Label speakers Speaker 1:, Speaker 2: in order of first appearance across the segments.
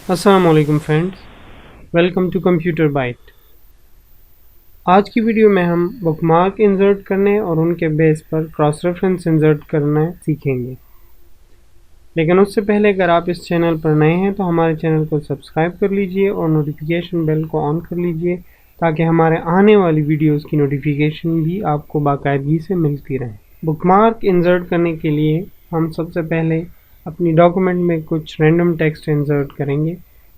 Speaker 1: अस्सलाम वालेकुम friends, welcome to Computer Byte. आज की वीडियो में हम बुकमार्क इंसर्ट करने और उनके बेस पर क्रॉस रेफरेंस इंसर्ट करना सीखेंगे। लेकिन उससे पहले अगर आप इस चैनल पर नए हैं तो हमारे चैनल को सब्सक्राइब कर लीजिए और नोटिफिकेशन बेल को ऑन कर लीजिए ताकि हमारे आने वाली वीडियोस की नोटिफिकेशन भी आपको बाकायदगी से मिलती रहे। बुकमार्क इंसर्ट करने के लिए हम सबसे पहले अपनी डॉक्यूमेंट में कुछ रैंडम टेक्स्ट इंसर्ट करेंगे,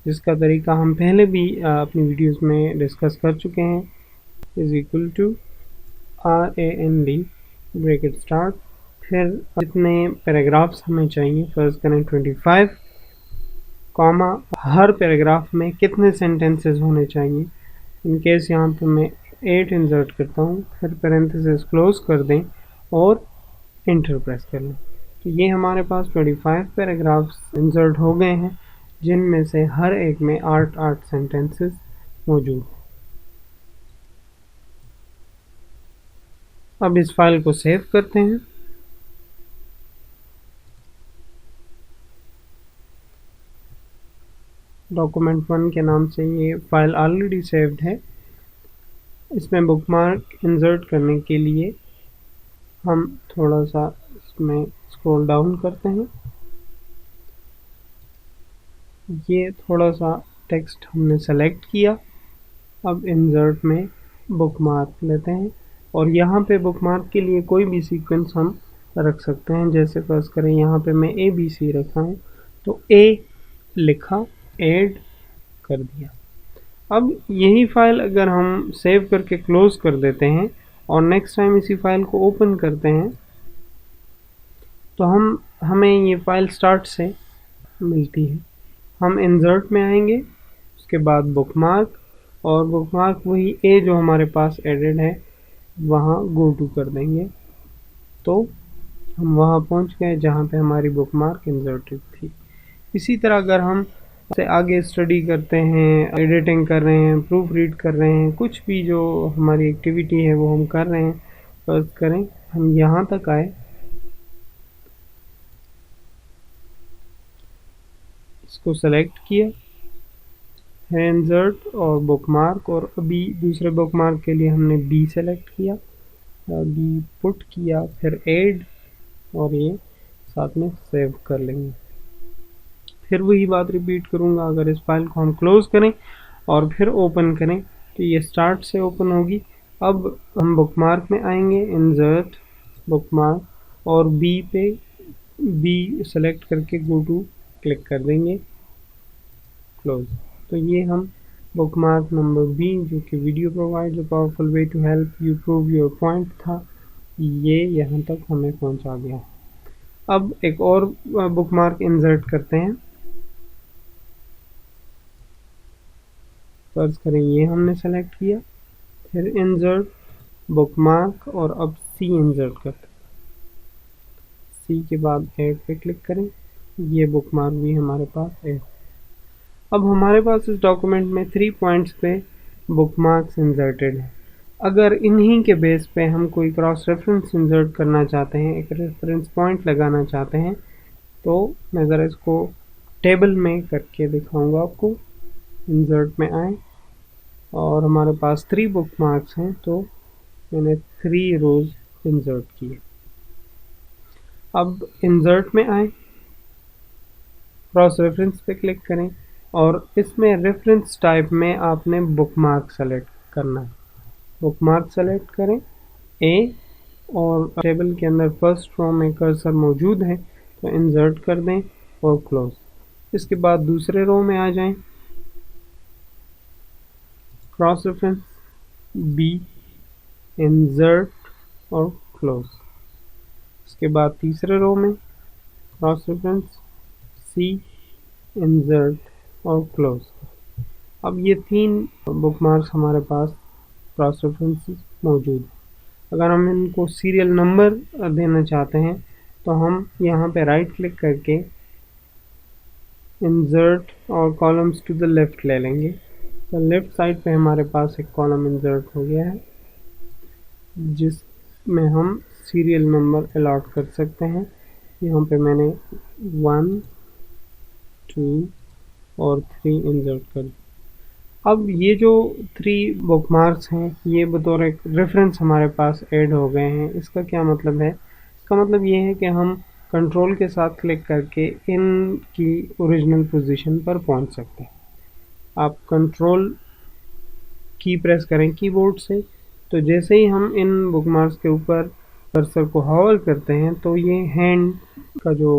Speaker 1: जिसका तरीका हम पहले भी अपनी वीडियोस में डिस्कस कर चुके हैं। Is equal to RAND bracket start, फिर जितने पैराग्राफ्स हमें चाहिए फर्ज करें 25, कॉमा हर पैराग्राफ में कितने सेंटेंसेस होने चाहिए। इन केस यहाँ पे मैं 8 इंसर्ट करता हूँ, फिर पैरेंथेसिस क्लोज कर दें और इंटर प्रेस कर लें। तो ये हमारे पास 25 पैराग्राफ्स इंसर्ट हो गए हैं, जिनमें से हर एक में 8 सेंटेंसेस मौजूद हैं। अब इस फाइल को सेव करते हैं। डॉक्यूमेंट 1 के नाम से ये फाइल ऑलरेडी सेव्ड है। इसमें बुकमार्क इंसर्ट करने के लिए हम थोड़ा सा इसमें स्क्रॉल डाउन करते हैं। ये थोड़ा सा टेक्स्ट हमने सेलेक्ट किया। अब इंसर्ट में बुकमार्क लेते हैं और यहाँ पे बुकमार्क के लिए कोई भी सीक्वेंस हम रख सकते हैं। जैसे फर्स्ट करें, यहाँ पे मैं ABC रखा हूँ तो A लिखा, ऐड कर दिया। अब यही फाइल अगर हम सेव करके क्लोज कर देते हैं और नेक्स्ट टाइम इसी फाइल को ओपन करते हैं तो हमें ये फाइल स्टार्ट से मिलती है। हम इंसर्ट में आएंगे, उसके बाद बुकमार्क, और बुकमार्क वही A जो हमारे पास एडेड है वहाँ गो टू कर देंगे तो हम वहाँ पहुँच गए जहाँ पे हमारी बुकमार्क इंसर्टेड थी। इसी तरह अगर हम से आगे स्टडी करते हैं, एडिटिंग कर रहे हैं, प्रूफ रीड कर रहे हैं, कुछ भी जो हमारी एक्टिविटी है वो हम कर रहे हैं, फर्स्ट करें हम यहाँ तक आए, इसको सेलेक्ट किया, है इंसर्ट और बुकमार्क, और अभी दूसरे बुकमार्क के लिए हमने B सेलेक्ट किया, B पुट किया, फिर ऐड, और ये साथ में सेव कर लेंगे। फिर वही बात रिपीट करूँगा। अगर इस फाइल को हम क्लोज करें और फिर ओपन करें तो ये स्टार्ट से ओपन होगी। अब हम बुकमार्क में आएंगे, इंसर्ट, बुकमार्क, और B सेलेक्ट करके गो टू क्लिक कर देंगे, क्लोज। तो ये हम बुकमार्क नंबर B, जो कि video provides a powerful way to help you prove your point था, ये यहाँ तक हमें पहुँचा गया। अब एक और बुकमार्क इंसर्ट करते हैं। फर्ज करें ये हमने सेलेक्ट किया, फिर इंसर्ट, बुकमार्क, और अब C इंसर्ट करते हैं। C के बाद ऐड पे क्लिक करें, ये बुकमार्क भी हमारे पास है। अब हमारे पास इस डॉक्यूमेंट में 3 पॉइंट्स पे बुकमार्क्स इंसर्टेड है। अगर इन्हीं के बेस पे हम कोई क्रॉस रेफरेंस इंसर्ट करना चाहते हैं, एक रेफरेंस पॉइंट लगाना चाहते हैं, तो मैं ज़रा इसको टेबल में करके दिखाऊंगा आपको। इंसर्ट में आए और हमारे पास 3 बुकमार्क्स हैं, तो मैंने 3 रोज इंसर्ट किए। अब इंसर्ट में आए, क्रॉस रेफरेंस पे क्लिक करें और इसमें रेफरेंस टाइप में आपने बुकमार्क सेलेक्ट करना है। बुकमार्क सेलेक्ट करें A, और टेबल के अंदर फर्स्ट रो में कर्सर मौजूद है तो इंसर्ट कर दें और क्लोज। इसके बाद दूसरे रो में आ जाएं, क्रॉस रेफरेंस B, इंसर्ट और क्लोज। इसके बाद तीसरे रो में क्रॉस रेफरेंस C, इंसर्ट और क्लोज। अब ये 3 बुकमार्क्स हमारे पास क्रॉस रेफरेंसेस मौजूद हैं। अगर हम इनको सीरियल नंबर देना चाहते हैं तो हम यहाँ पे राइट क्लिक करके इंसर्ट और कॉलम्स टू द लेफ्ट ले लेंगे, तो लेफ्ट साइड पे हमारे पास एक कॉलम इंसर्ट हो गया है जिसमें हम सीरियल नंबर अलॉट कर सकते हैं। यहाँ पे मैंने 1, 2, और 3 इंसर्ट कर दिया। अब ये जो 3 बुकमार्क्स हैं ये बतौर एक रेफरेंस हमारे पास ऐड हो गए हैं। इसका क्या मतलब है? इसका मतलब ये है कि हम कंट्रोल के साथ क्लिक करके इनकी ओरिजिनल पोजीशन पर पहुंच सकते हैं। आप कंट्रोल की प्रेस करें कीबोर्ड से, तो जैसे ही हम इन बुकमार्क्स के ऊपर कर्सर को हॉवर करते हैं तो ये हैंड का जो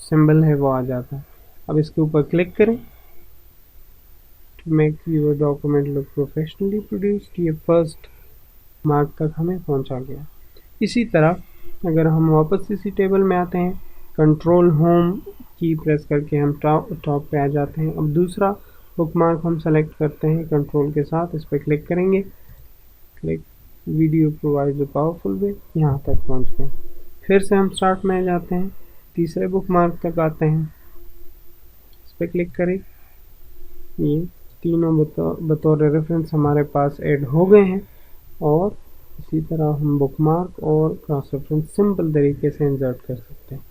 Speaker 1: सिंबल है वो आ जाता है। अब इसके ऊपर क्लिक करें to make your document look professionally produced. ये फर्स्ट मार्क तक हमें पहुंचा गया। इसी तरह अगर हम वापस इसी टेबल में आते हैं, कंट्रोल होम की प्रेस करके हम टॉप पे आ जाते हैं। अब दूसरा बुकमार्क हम सेलेक्ट करते हैं कंट्रोल के साथ, इस पर क्लिक करेंगे, click video provide the powerful वे, यहाँ तक पहुँच गए। फिर से हम स्टार्ट में जाते हैं, तीसरे बुकमार्क तक आते हैं, इस पर क्लिक करें। ये तीनों बतौर रेफरेंस हमारे पास ऐड हो गए हैं और इसी तरह हम बुकमार्क और क्रॉस रेफरेंस सिंपल तरीके से इंसर्ट कर सकते हैं।